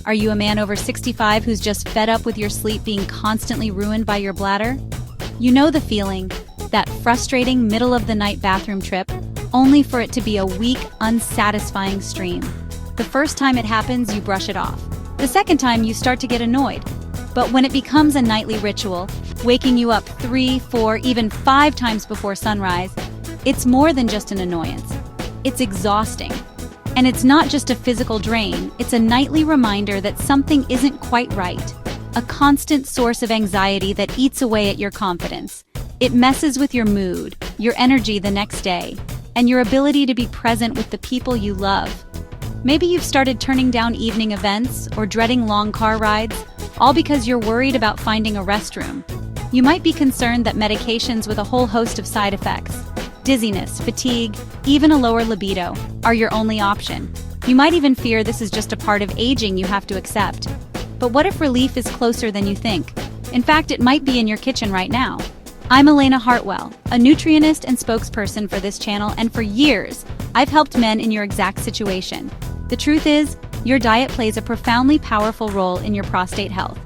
Are you a man over 65 who's just fed up with your sleep being constantly ruined by your bladder? You know the feeling, that frustrating middle-of-the-night bathroom trip, only for it to be a weak, unsatisfying stream. The first time it happens, you brush it off. The second time, you start to get annoyed. But when it becomes a nightly ritual, waking you up 3, 4, even 5 times before sunrise, it's more than just an annoyance. It's exhausting. And it's not just a physical drain, it's a nightly reminder that something isn't quite right. A constant source of anxiety that eats away at your confidence. It messes with your mood, your energy the next day, and your ability to be present with the people you love. Maybe you've started turning down evening events or dreading long car rides, all because you're worried about finding a restroom. You might be concerned that medications with a whole host of side effects, dizziness, fatigue, even a lower libido, are your only option. You might even fear this is just a part of aging you have to accept. But what if relief is closer than you think? In fact, it might be in your kitchen right now. I'm Elena Hartwell, a nutritionist and spokesperson for this channel, and for years, I've helped men in your exact situation. The truth is, your diet plays a profoundly powerful role in your prostate health.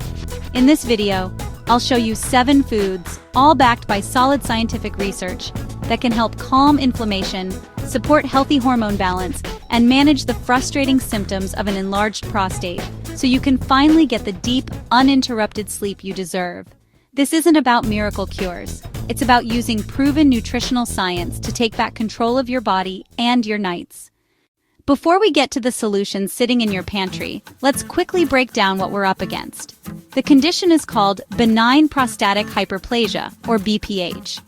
In this video, I'll show you 7 foods, all backed by solid scientific research, that can help calm inflammation, support healthy hormone balance, and manage the frustrating symptoms of an enlarged prostate, so you can finally get the deep, uninterrupted sleep you deserve. This isn't about miracle cures. It's about using proven nutritional science to take back control of your body and your nights. Before we get to the solutions sitting in your pantry, let's quickly break down what we're up against. The condition is called benign prostatic hyperplasia, or BPH.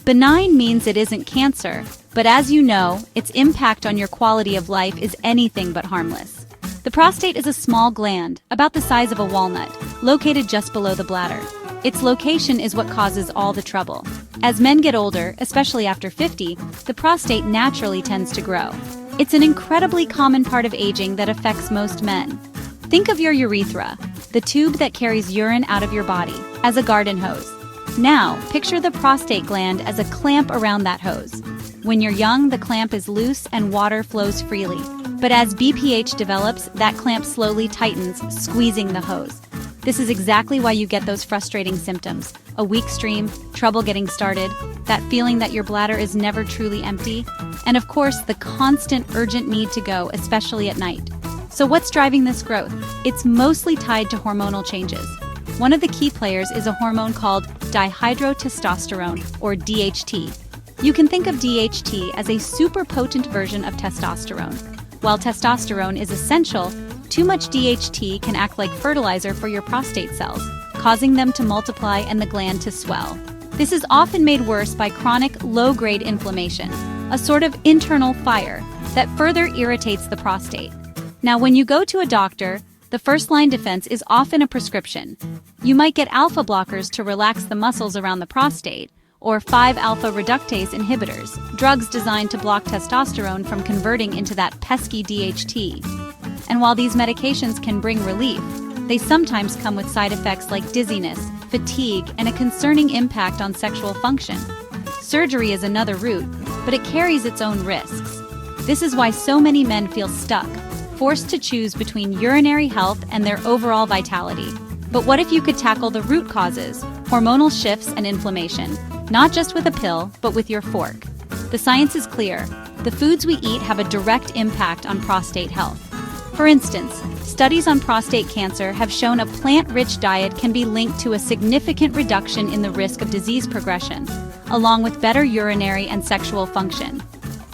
Benign means it isn't cancer, but as you know, its impact on your quality of life is anything but harmless. The prostate is a small gland, about the size of a walnut, located just below the bladder. Its location is what causes all the trouble. As men get older, especially after 50, the prostate naturally tends to grow. It's an incredibly common part of aging that affects most men. Think of your urethra, the tube that carries urine out of your body, as a garden hose. Now, picture the prostate gland as a clamp around that hose. When you're young, the clamp is loose and water flows freely. But as BPH develops, that clamp slowly tightens, squeezing the hose. This is exactly why you get those frustrating symptoms. A weak stream, trouble getting started, that feeling that your bladder is never truly empty, and of course, the constant urgent need to go, especially at night. So what's driving this growth? It's mostly tied to hormonal changes. One of the key players is a hormone called dihydrotestosterone, or DHT. You can think of DHT as a super potent version of testosterone. While testosterone is essential, too much DHT can act like fertilizer for your prostate cells, causing them to multiply and the gland to swell. This is often made worse by chronic low-grade inflammation, a sort of internal fire that further irritates the prostate. Now, when you go to a doctor, the first-line defense is often a prescription. You might get alpha blockers to relax the muscles around the prostate, or 5-alpha reductase inhibitors, drugs designed to block testosterone from converting into that pesky DHT. And while these medications can bring relief, they sometimes come with side effects like dizziness, fatigue, and a concerning impact on sexual function. Surgery is another route, but it carries its own risks. This is why so many men feel stuck, forced to choose between urinary health and their overall vitality. But what if you could tackle the root causes, hormonal shifts and inflammation, not just with a pill, but with your fork? The science is clear. The foods we eat have a direct impact on prostate health. For instance, studies on prostate cancer have shown a plant-rich diet can be linked to a significant reduction in the risk of disease progression, along with better urinary and sexual function.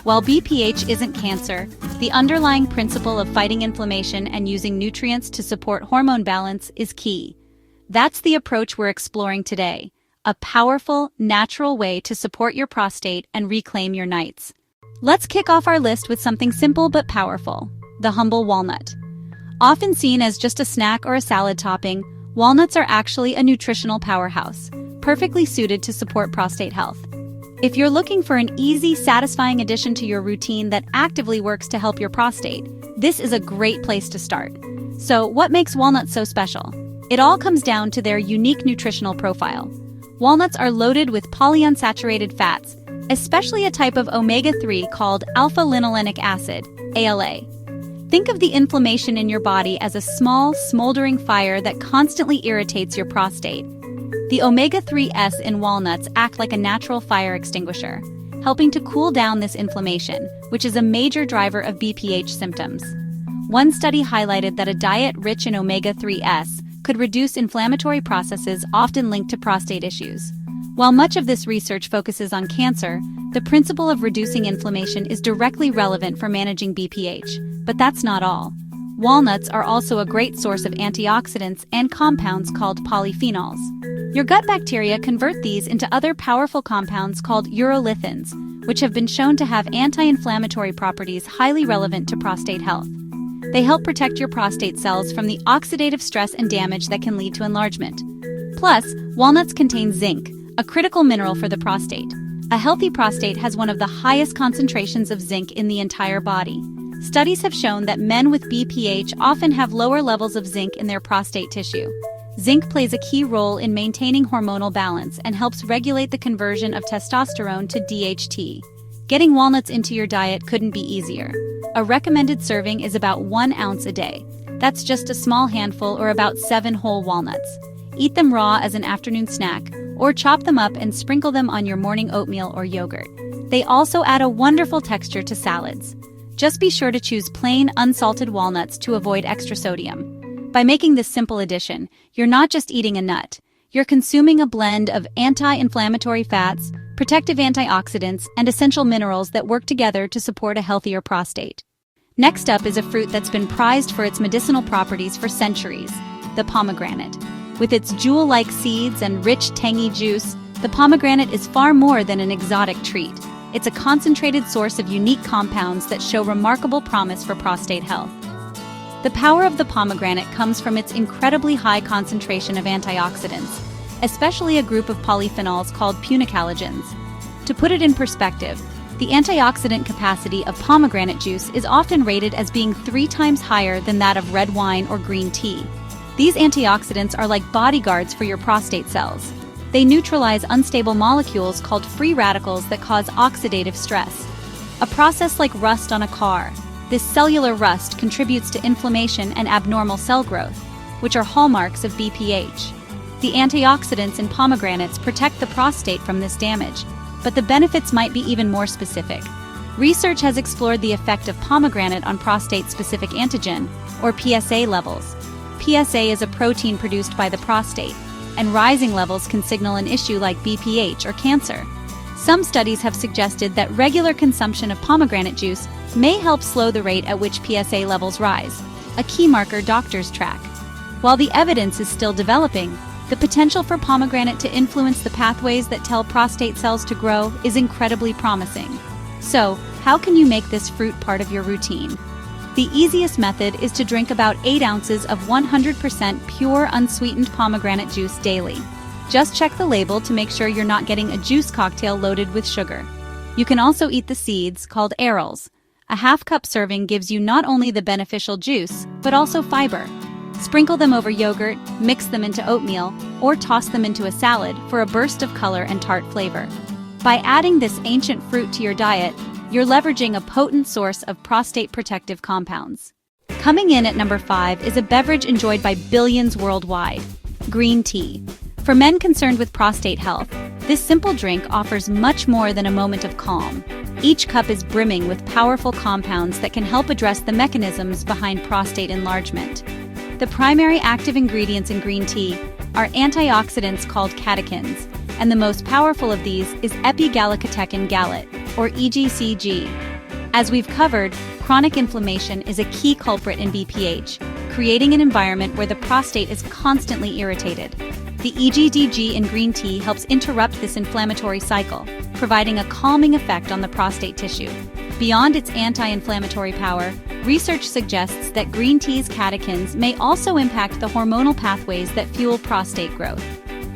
While BPH isn't cancer, the underlying principle of fighting inflammation and using nutrients to support hormone balance is key. That's the approach we're exploring today, a powerful, natural way to support your prostate and reclaim your nights. Let's kick off our list with something simple but powerful, the humble walnut. Often seen as just a snack or a salad topping, walnuts are actually a nutritional powerhouse, perfectly suited to support prostate health. If you're looking for an easy, satisfying addition to your routine that actively works to help your prostate, this is a great place to start. So, what makes walnuts so special? It all comes down to their unique nutritional profile. Walnuts are loaded with polyunsaturated fats, especially a type of omega-3 called alpha-linolenic acid, ALA. Think of the inflammation in your body as a small, smoldering fire that constantly irritates your prostate. The omega-3s in walnuts act like a natural fire extinguisher, helping to cool down this inflammation, which is a major driver of BPH symptoms. One study highlighted that a diet rich in omega-3s could reduce inflammatory processes often linked to prostate issues. While much of this research focuses on cancer, the principle of reducing inflammation is directly relevant for managing BPH. But that's not all. Walnuts are also a great source of antioxidants and compounds called polyphenols. Your gut bacteria convert these into other powerful compounds called urolithins, which have been shown to have anti-inflammatory properties highly relevant to prostate health. They help protect your prostate cells from the oxidative stress and damage that can lead to enlargement. Plus, walnuts contain zinc, a critical mineral for the prostate. A healthy prostate has one of the highest concentrations of zinc in the entire body. Studies have shown that men with BPH often have lower levels of zinc in their prostate tissue. Zinc plays a key role in maintaining hormonal balance and helps regulate the conversion of testosterone to DHT. Getting walnuts into your diet couldn't be easier. A recommended serving is about 1 ounce a day. That's just a small handful or about 7 whole walnuts. Eat them raw as an afternoon snack, or chop them up and sprinkle them on your morning oatmeal or yogurt. They also add a wonderful texture to salads. Just be sure to choose plain, unsalted walnuts to avoid extra sodium. By making this simple addition, you're not just eating a nut. You're consuming a blend of anti-inflammatory fats, protective antioxidants, and essential minerals that work together to support a healthier prostate. Next up is a fruit that's been prized for its medicinal properties for centuries, the pomegranate. With its jewel-like seeds and rich, tangy juice, the pomegranate is far more than an exotic treat. It's a concentrated source of unique compounds that show remarkable promise for prostate health. The power of the pomegranate comes from its incredibly high concentration of antioxidants, especially a group of polyphenols called punicalagins. To put it in perspective, the antioxidant capacity of pomegranate juice is often rated as being 3 times higher than that of red wine or green tea. These antioxidants are like bodyguards for your prostate cells. They neutralize unstable molecules called free radicals that cause oxidative stress, a process like rust on a car. This cellular rust contributes to inflammation and abnormal cell growth, which are hallmarks of BPH. The antioxidants in pomegranates protect the prostate from this damage, but the benefits might be even more specific. Research has explored the effect of pomegranate on prostate-specific antigen, or PSA levels. PSA is a protein produced by the prostate, and rising levels can signal an issue like BPH or cancer. Some studies have suggested that regular consumption of pomegranate juice may help slow the rate at which PSA levels rise, a key marker doctors track. While the evidence is still developing, the potential for pomegranate to influence the pathways that tell prostate cells to grow is incredibly promising. So, how can you make this fruit part of your routine? The easiest method is to drink about 8 ounces of 100% pure unsweetened pomegranate juice daily. Just check the label to make sure you're not getting a juice cocktail loaded with sugar. You can also eat the seeds, called arils. A half-cup serving gives you not only the beneficial juice, but also fiber. Sprinkle them over yogurt, mix them into oatmeal, or toss them into a salad for a burst of color and tart flavor. By adding this ancient fruit to your diet, you're leveraging a potent source of prostate protective compounds. Coming in at number 5 is a beverage enjoyed by billions worldwide: green tea. For men concerned with prostate health, this simple drink offers much more than a moment of calm. Each cup is brimming with powerful compounds that can help address the mechanisms behind prostate enlargement. The primary active ingredients in green tea are antioxidants called catechins, and the most powerful of these is epigallocatechin gallate, or EGCG. As we've covered, chronic inflammation is a key culprit in BPH, creating an environment where the prostate is constantly irritated. The EGDG in green tea helps interrupt this inflammatory cycle, providing a calming effect on the prostate tissue. Beyond its anti-inflammatory power, research suggests that green tea's catechins may also impact the hormonal pathways that fuel prostate growth.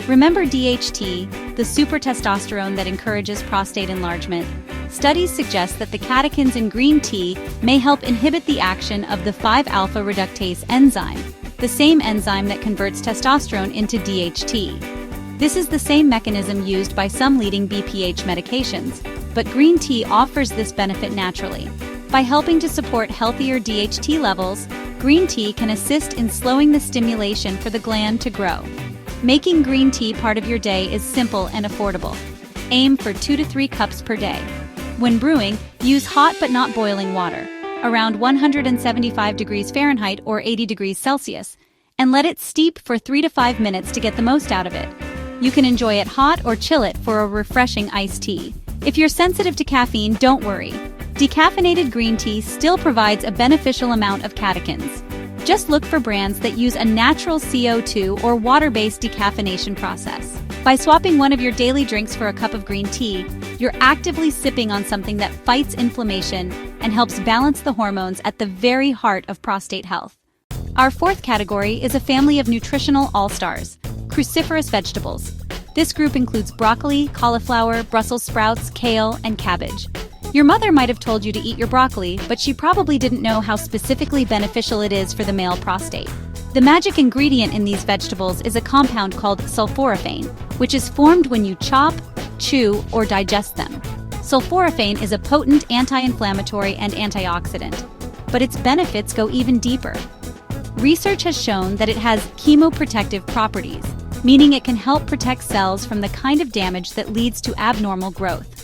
Remember DHT, the super testosterone that encourages prostate enlargement? Studies suggest that the catechins in green tea may help inhibit the action of the 5-alpha reductase enzyme, the same enzyme that converts testosterone into DHT. This is the same mechanism used by some leading BPH medications, but green tea offers this benefit naturally. By helping to support healthier DHT levels, green tea can assist in slowing the stimulation for the gland to grow. Making green tea part of your day is simple and affordable. Aim for 2 to 3 cups per day. When brewing, use hot but not boiling water, around 175 degrees Fahrenheit or 80 degrees Celsius, and let it steep for 3 to 5 minutes to get the most out of it. You can enjoy it hot or chill it for a refreshing iced tea. If you're sensitive to caffeine, don't worry. Decaffeinated green tea still provides a beneficial amount of catechins. Just look for brands that use a natural CO2 or water-based decaffeination process. By swapping one of your daily drinks for a cup of green tea, you're actively sipping on something that fights inflammation and helps balance the hormones at the very heart of prostate health. Our fourth category is a family of nutritional all-stars, cruciferous vegetables. This group includes broccoli, cauliflower, Brussels sprouts, kale, and cabbage. Your mother might have told you to eat your broccoli, but she probably didn't know how specifically beneficial it is for the male prostate. The magic ingredient in these vegetables is a compound called sulforaphane, which is formed when you chop, chew, or digest them. Sulforaphane is a potent anti-inflammatory and antioxidant, but its benefits go even deeper. Research has shown that it has chemoprotective properties, meaning it can help protect cells from the kind of damage that leads to abnormal growth.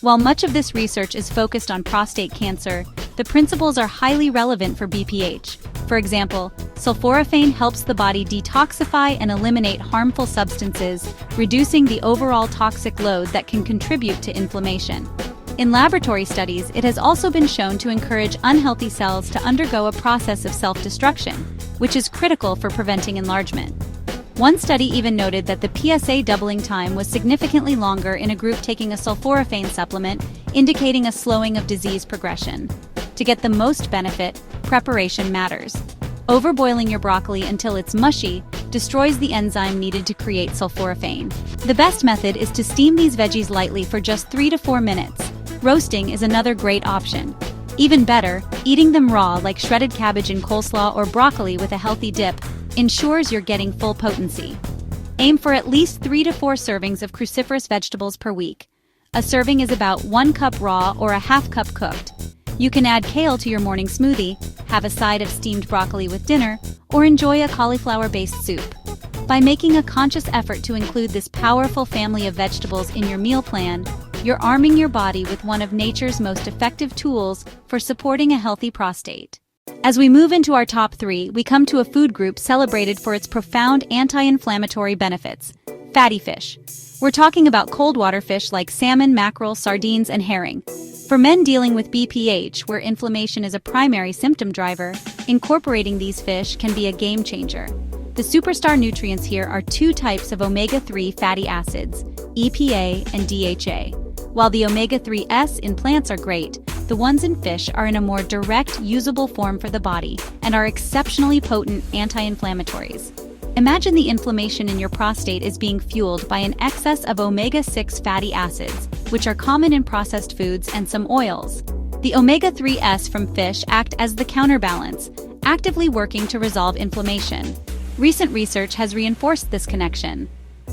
While much of this research is focused on prostate cancer, the principles are highly relevant for BPH. For example, sulforaphane helps the body detoxify and eliminate harmful substances, reducing the overall toxic load that can contribute to inflammation. In laboratory studies, it has also been shown to encourage unhealthy cells to undergo a process of self-destruction, which is critical for preventing enlargement. One study even noted that the PSA doubling time was significantly longer in a group taking a sulforaphane supplement, indicating a slowing of disease progression. To get the most benefit, preparation matters. Overboiling your broccoli until it's mushy destroys the enzyme needed to create sulforaphane. The best method is to steam these veggies lightly for just 3 to 4 minutes. Roasting is another great option. Even better, eating them raw like shredded cabbage in coleslaw or broccoli with a healthy dip ensures you're getting full potency. Aim for at least 3 to 4 servings of cruciferous vegetables per week. A serving is about 1 cup raw or a half cup cooked. You can add kale to your morning smoothie, have a side of steamed broccoli with dinner, or enjoy a cauliflower-based soup. By making a conscious effort to include this powerful family of vegetables in your meal plan, you're arming your body with one of nature's most effective tools for supporting a healthy prostate. As we move into our top 3, we come to a food group celebrated for its profound anti-inflammatory benefits: fatty fish. We're talking about cold water fish like salmon, mackerel, sardines, and herring. For men dealing with BPH, where inflammation is a primary symptom driver, incorporating these fish can be a game changer. The superstar nutrients here are 2 types of omega-3 fatty acids, EPA and DHA. While the omega-3s in plants are great, the ones in fish are in a more direct, usable form for the body and are exceptionally potent anti-inflammatories. Imagine the inflammation in your prostate is being fueled by an excess of omega-6 fatty acids, which are common in processed foods and some oils. The omega-3s from fish act as the counterbalance, actively working to resolve inflammation. Recent research has reinforced this connection.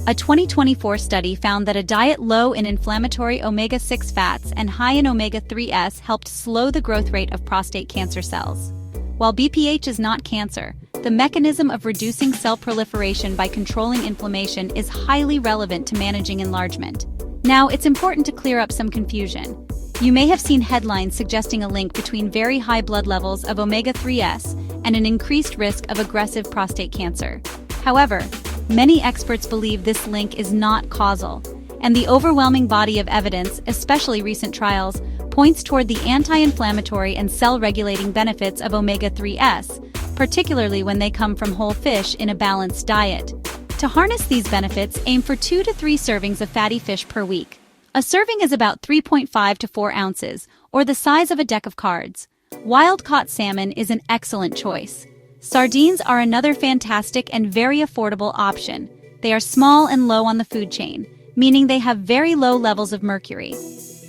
A 2024 study found that a diet low in inflammatory omega-6 fats and high in omega-3s helped slow the growth rate of prostate cancer cells. While BPH is not cancer, the mechanism of reducing cell proliferation by controlling inflammation is highly relevant to managing enlargement. Now, it's important to clear up some confusion. You may have seen headlines suggesting a link between very high blood levels of omega-3s and an increased risk of aggressive prostate cancer. However, many experts believe this link is not causal, and the overwhelming body of evidence, especially recent trials, points toward the anti-inflammatory and cell-regulating benefits of omega-3s, particularly when they come from whole fish in a balanced diet. To harness these benefits, aim for 2 to 3 servings of fatty fish per week. A serving is about 3.5 to 4 ounces, or the size of a deck of cards. Wild-caught salmon is an excellent choice. Sardines are another fantastic and very affordable option. They are small and low on the food chain, meaning they have very low levels of mercury.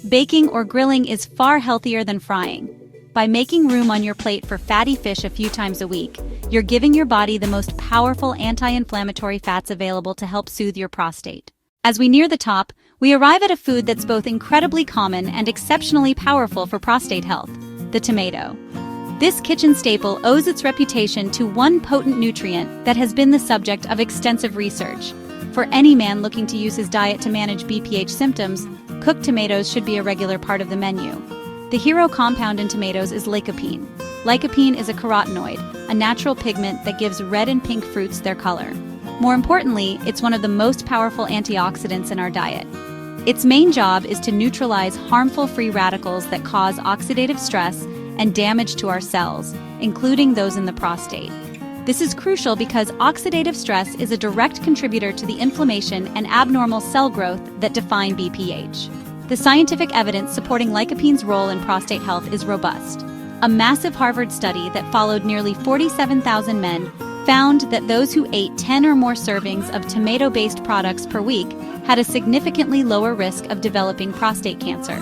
Baking or grilling is far healthier than frying. By making room on your plate for fatty fish a few times a week, you're giving your body the most powerful anti-inflammatory fats available to help soothe your prostate. As we near the top, we arrive at a food that's both incredibly common and exceptionally powerful for prostate health: the tomato. This kitchen staple owes its reputation to one potent nutrient that has been the subject of extensive research. For any man looking to use his diet to manage BPH symptoms, cooked tomatoes should be a regular part of the menu. The hero compound in tomatoes is lycopene. Lycopene is a carotenoid, a natural pigment that gives red and pink fruits their color. More importantly, it's one of the most powerful antioxidants in our diet. Its main job is to neutralize harmful free radicals that cause oxidative stress and damage to our cells, including those in the prostate. This is crucial because oxidative stress is a direct contributor to the inflammation and abnormal cell growth that define BPH. The scientific evidence supporting lycopene's role in prostate health is robust. A massive Harvard study that followed nearly 47,000 men found that those who ate 10 or more servings of tomato-based products per week had a significantly lower risk of developing prostate cancer.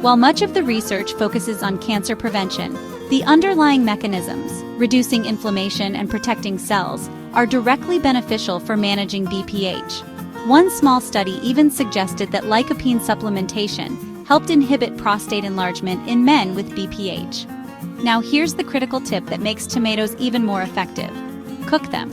While much of the research focuses on cancer prevention, the underlying mechanisms, reducing inflammation and protecting cells, are directly beneficial for managing BPH. One small study even suggested that lycopene supplementation helped inhibit prostate enlargement in men with BPH. Now here's the critical tip that makes tomatoes even more effective. Cook them.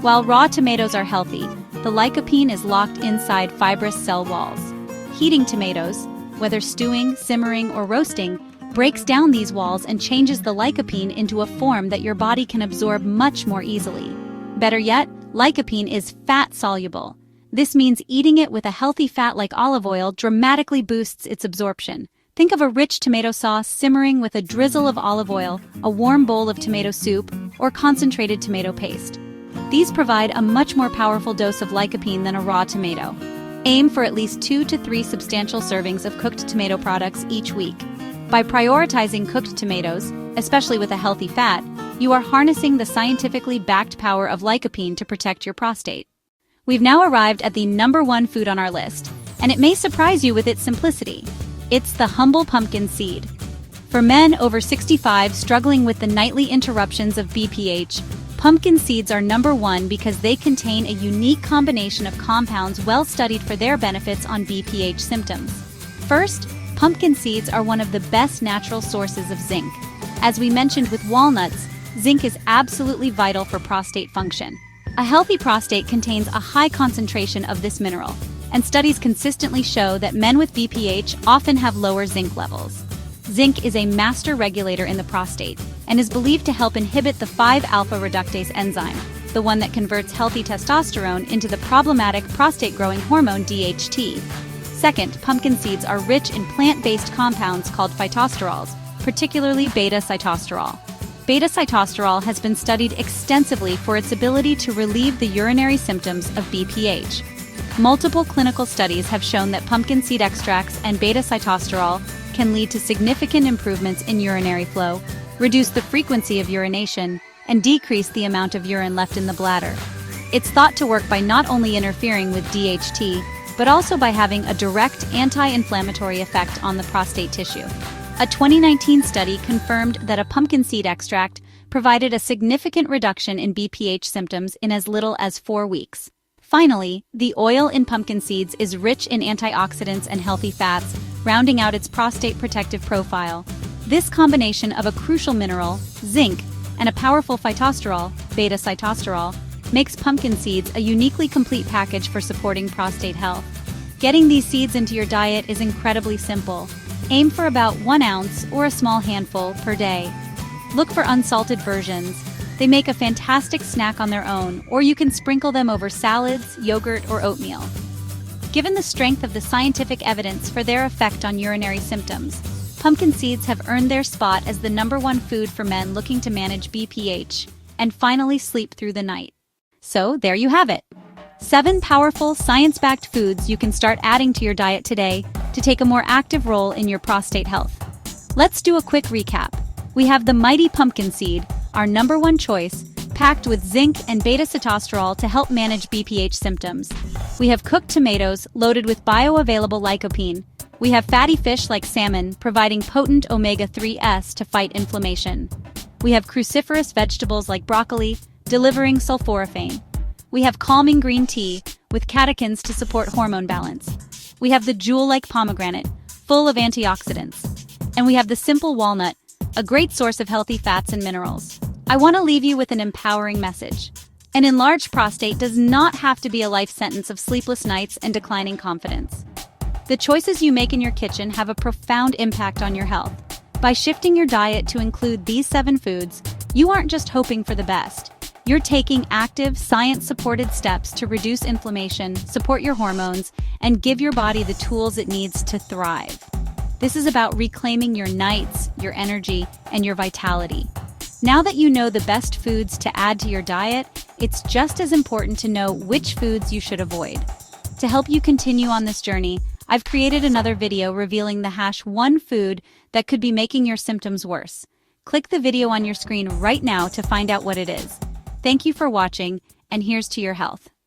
While raw tomatoes are healthy, the lycopene is locked inside fibrous cell walls. Heating tomatoes, whether stewing, simmering, or roasting, breaks down these walls and changes the lycopene into a form that your body can absorb much more easily. Better yet, lycopene is fat-soluble. This means eating it with a healthy fat like olive oil dramatically boosts its absorption. Think of a rich tomato sauce simmering with a drizzle of olive oil, a warm bowl of tomato soup, or concentrated tomato paste. These provide a much more powerful dose of lycopene than a raw tomato. Aim for at least 2 to 3 substantial servings of cooked tomato products each week. By prioritizing cooked tomatoes, especially with a healthy fat, you are harnessing the scientifically backed power of lycopene to protect your prostate. We've now arrived at the #1 food on our list, and it may surprise you with its simplicity. It's the humble pumpkin seed. For men over 65 struggling with the nightly interruptions of BPH, pumpkin seeds are #1 because they contain a unique combination of compounds well studied for their benefits on BPH symptoms. First, pumpkin seeds are one of the best natural sources of zinc. As we mentioned with walnuts, zinc is absolutely vital for prostate function. A healthy prostate contains a high concentration of this mineral, and studies consistently show that men with BPH often have lower zinc levels. Zinc is a master regulator in the prostate and is believed to help inhibit the 5-alpha reductase enzyme, the one that converts healthy testosterone into the problematic prostate-growing hormone DHT. Second, pumpkin seeds are rich in plant-based compounds called phytosterols, particularly beta-sitosterol. Beta-sitosterol has been studied extensively for its ability to relieve the urinary symptoms of BPH. Multiple clinical studies have shown that pumpkin seed extracts and beta-sitosterol can lead to significant improvements in urinary flow, reduce the frequency of urination, and decrease the amount of urine left in the bladder. It's thought to work by not only interfering with DHT, but also by having a direct anti-inflammatory effect on the prostate tissue. A 2019 study confirmed that a pumpkin seed extract provided a significant reduction in BPH symptoms in as little as 4 weeks. Finally, the oil in pumpkin seeds is rich in antioxidants and healthy fats, rounding out its prostate protective profile. This combination of a crucial mineral, zinc, and a powerful phytosterol, beta-sitosterol, makes pumpkin seeds a uniquely complete package for supporting prostate health. Getting these seeds into your diet is incredibly simple. Aim for about 1 ounce or a small handful per day. Look for unsalted versions. They make a fantastic snack on their own, or you can sprinkle them over salads, yogurt, or oatmeal. Given the strength of the scientific evidence for their effect on urinary symptoms, pumpkin seeds have earned their spot as the #1 food for men looking to manage BPH and finally sleep through the night. So there you have it. 7 powerful, science-backed foods you can start adding to your diet today to take a more active role in your prostate health. Let's do a quick recap. We have the mighty pumpkin seed, our #1 choice, packed with zinc and beta-sitosterol to help manage BPH symptoms. We have cooked tomatoes loaded with bioavailable lycopene. We have fatty fish like salmon providing potent omega-3s to fight inflammation. We have cruciferous vegetables like broccoli delivering sulforaphane. We have calming green tea with catechins to support hormone balance. We have the jewel-like pomegranate, full of antioxidants. And we have the simple walnut, a great source of healthy fats and minerals. I want to leave you with an empowering message. An enlarged prostate does not have to be a life sentence of sleepless nights and declining confidence. The choices you make in your kitchen have a profound impact on your health. By shifting your diet to include these 7 foods, you aren't just hoping for the best. You're taking active, science-supported steps to reduce inflammation, support your hormones, and give your body the tools it needs to thrive. This is about reclaiming your nights, your energy, and your vitality. Now that you know the best foods to add to your diet, it's just as important to know which foods you should avoid. To help you continue on this journey, I've created another video revealing the #1 food that could be making your symptoms worse. Click the video on your screen right now to find out what it is. Thank you for watching, and here's to your health.